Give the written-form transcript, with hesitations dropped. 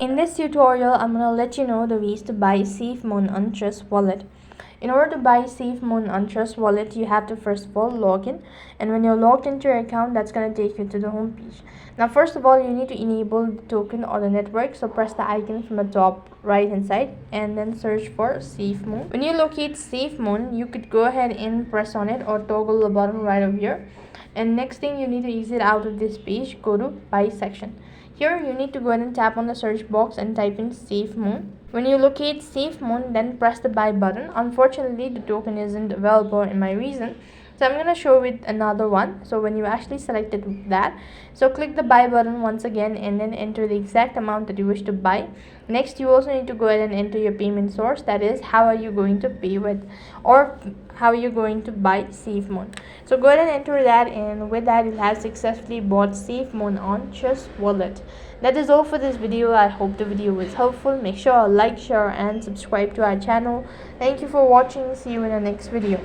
In this tutorial, I'm going to let you know the ways to buy Safemoon on Trust Wallet. In order to buy Safemoon on Trust Wallet, you have to first of all log in, and when you're logged into your account, that's going to take you to the home page. Now first of all, you need to enable the token or the network, so press the icon from the top right hand side and then search for Safemoon. When you locate Safemoon, you could go ahead and press on it or toggle the button right over here. And next thing, you need to exit out of this page, go to buy section. Here you need to go ahead and tap on the search box and type in Safemoon. When you locate Safemoon, then press the buy button. Unfortunately, the token isn't available in my region, so I'm going to show with another one. So when you actually selected that, so click the buy button once again and then enter the exact amount that you wish to buy. Next, you also need to go ahead and enter your payment source, that is how are you going to pay with or how are you going to buy Safemoon. So go ahead and enter that, and with that you have successfully bought Safemoon on Trust Wallet. That is all for this video. I hope the video was helpful. Make sure to like, share and subscribe to our channel. Thank you for watching. See you in the next video.